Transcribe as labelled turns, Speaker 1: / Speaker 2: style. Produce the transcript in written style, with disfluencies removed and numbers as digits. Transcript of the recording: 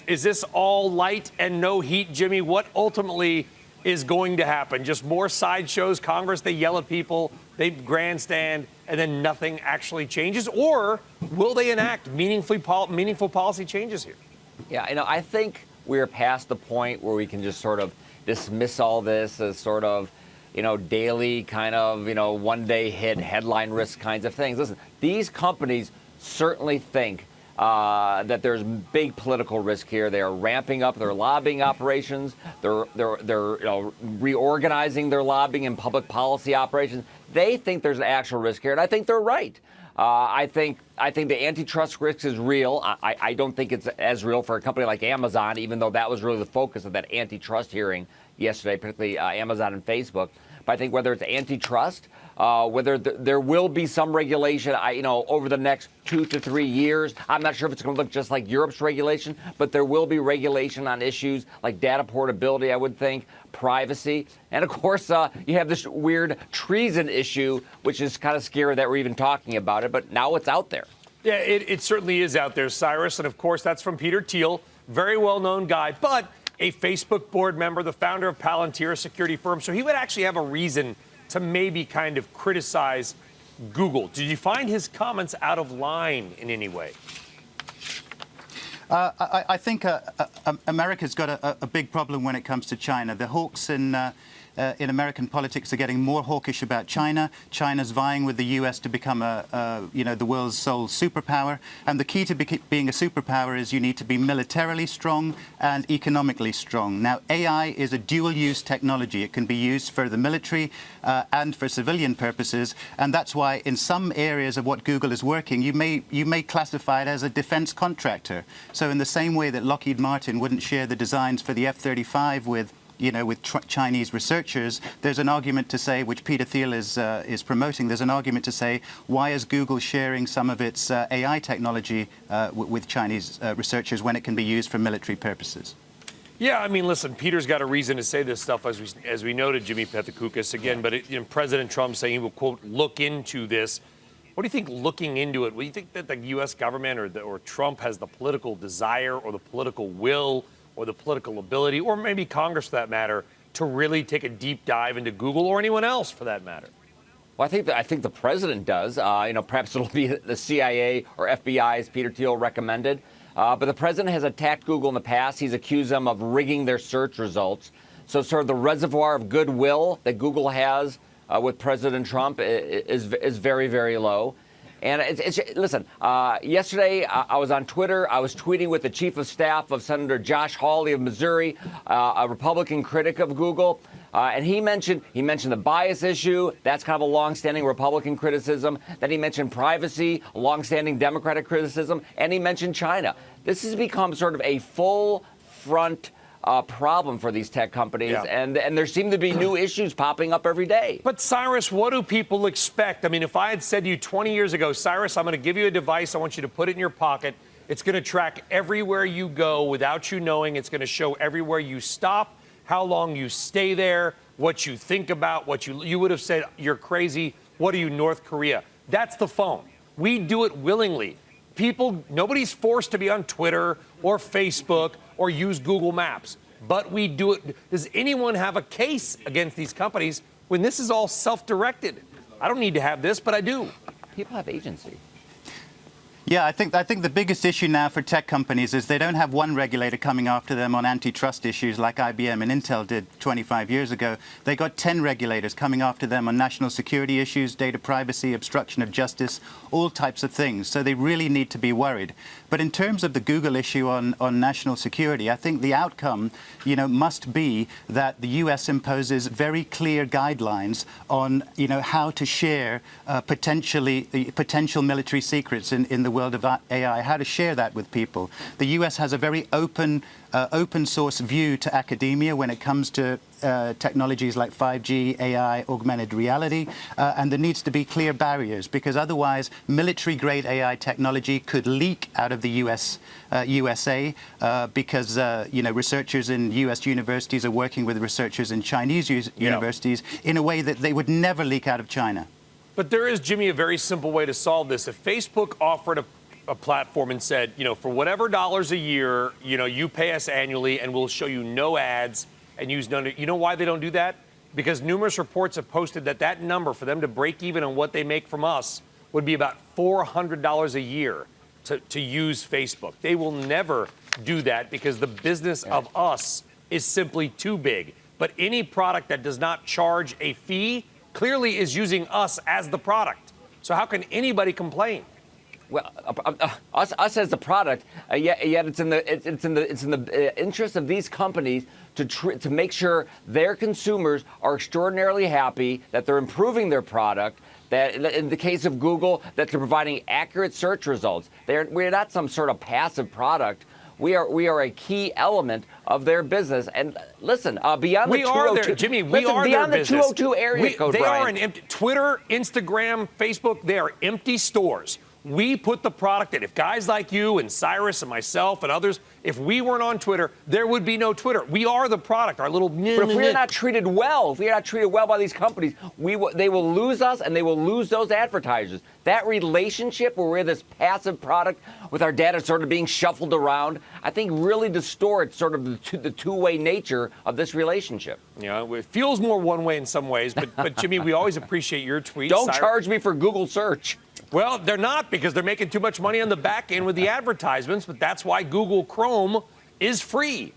Speaker 1: is this all light and no heat, Jimmy? What ultimately is going to happen? Just more sideshows? Congress, they yell at people, they grandstand, and then nothing actually changes? Or will they enact meaningful policy changes here?
Speaker 2: Yeah, I think we're past the point where we can just sort of dismiss all this as sort of, daily kind of, one-day hit, headline risk kinds of things. Listen, these companies certainly think that there's big political risk here. They are ramping up their lobbying operations. They're reorganizing their lobbying and public policy operations. They think there's an actual risk here, and I think they're right. I think the antitrust risk is real. I don't think it's as real for a company like Amazon, even though that was really the focus of that antitrust hearing yesterday, particularly Amazon and Facebook. But I think whether it's antitrust, whether there will be some regulation, over the next 2 to 3 years. I'm not sure if it's going to look just like Europe's regulation, but there will be regulation on issues like data portability, I would think, privacy. And, of course, you have this weird treason issue, which is kind of scary that we're even talking about it. But now it's out there.
Speaker 1: Yeah, it certainly is out there, Cyrus. And, of course, that's from Peter Thiel, very well-known guy, but a Facebook board member, the founder of Palantir, a security firm. So he would actually have a reason to maybe kind of criticize Google. Did you find his comments out of line in any way?
Speaker 3: I think America's got a big problem when it comes to China. The hawks in American politics are getting more hawkish about China. China's vying with the U.S. to become the world's sole superpower. And the key to being a superpower is you need to be militarily strong and economically strong. Now, AI is a dual-use technology. It can be used for the military and for civilian purposes. And that's why in some areas of what Google is working, you may classify it as a defense contractor. So in the same way that Lockheed Martin wouldn't share the designs for the F-35 with Chinese researchers, there's an argument to say, which Peter Thiel is promoting, there's an argument to say, why is Google sharing some of its AI technology with Chinese researchers when it can be used for military purposes?
Speaker 1: Yeah, I mean, listen, Peter's got a reason to say this stuff, as we noted, Jimmy Pethokoukis, again, but President Trump saying he will, quote, look into this. What do you think looking into it? Do you think that the U.S. government or Trump has the political desire or the political will or the political ability, or maybe Congress for that matter, to really take a deep dive into Google or anyone else for that matter?
Speaker 2: Well, I think the president does. Perhaps it'll be the CIA or FBI, as Peter Thiel recommended. But the president has attacked Google in the past. He's accused them of rigging their search results. So sort of the reservoir of goodwill that Google has with President Trump is very, very low. And listen, yesterday I was on Twitter. I was tweeting with the chief of staff of Senator Josh Hawley of Missouri, a Republican critic of Google. And he mentioned the bias issue. That's kind of a longstanding Republican criticism. Then he mentioned privacy, a longstanding Democratic criticism. And he mentioned China. This has become sort of a full front problem for these tech companies, yeah. and there seem to be new issues popping up every day.
Speaker 1: But Cyrus, what do people expect? I mean, if I had said to you 20 years ago, Cyrus, I'm going to give you a device, I want you to put it in your pocket, it's going to track everywhere you go without you knowing, it's going to show everywhere you stop, how long you stay there, what you think about, what you would have said, you're crazy, what are you, North Korea? That's the phone. We do it willingly. Nobody's forced to be on Twitter or Facebook or use Google Maps, but we do it. Does anyone have a case against these companies when this is all self-directed? I don't need to have this, but I do.
Speaker 2: People have agency.
Speaker 3: Yeah, I think the biggest issue now for tech companies is they don't have one regulator coming after them on antitrust issues like IBM and Intel did 25 years ago. They got 10 regulators coming after them on national security issues, data privacy, obstruction of justice, all types of things. So they really need to be worried. But in terms of the Google issue on national security, I think the outcome, must be that the U.S. imposes very clear guidelines on, how to share potential military secrets in the world of AI, how to share that with people. The U.S. has a very open source view to academia when it comes to technologies like 5G, AI, augmented reality, and there needs to be clear barriers because otherwise military-grade AI technology could leak out of the USA because researchers in U.S. universities are working with researchers in Chinese universities in a way that they would never leak out of China.
Speaker 1: But there is, Jimmy, a very simple way to solve this. If Facebook offered a platform and said, for whatever dollars a year, you pay us annually and we'll show you no ads and use none. You know why they don't do that? Because numerous reports have posted that number for them to break even on what they make from us would be about $400 a year to use Facebook. They will never do that because the business of us is simply too big. But any product that does not charge a fee clearly is using us as the product. So how can anybody complain?
Speaker 2: Well, us as the product, yet it's in the interest of these companies to make sure their consumers are extraordinarily happy, that they're improving their product, that in the case of Google, that they're providing accurate search results. We're not some sort of passive product. We are a key element of their business. And listen, beyond the 202,
Speaker 1: we are there, Jimmy. We are
Speaker 2: beyond
Speaker 1: their
Speaker 2: the
Speaker 1: business.
Speaker 2: 202 area code,
Speaker 1: They
Speaker 2: Brian.
Speaker 1: are an empty Twitter, Instagram, Facebook. They are empty stores. We put the product in. If guys like you and Cyrus and myself and others, if we weren't on Twitter, there would be no Twitter. We are the product. Our little.
Speaker 2: But if we are not treated well, by these companies, they will lose us and they will lose those advertisers. That relationship where we're this passive product with our data sort of being shuffled around, I think really distorts sort of the two-way nature of this relationship.
Speaker 1: It feels more one way in some ways, but Jimmy, we always appreciate your tweets.
Speaker 2: Don't charge me for Google search.
Speaker 1: Well, they're not because they're making too much money on the back end with the advertisements, but that's why Google Chrome is free.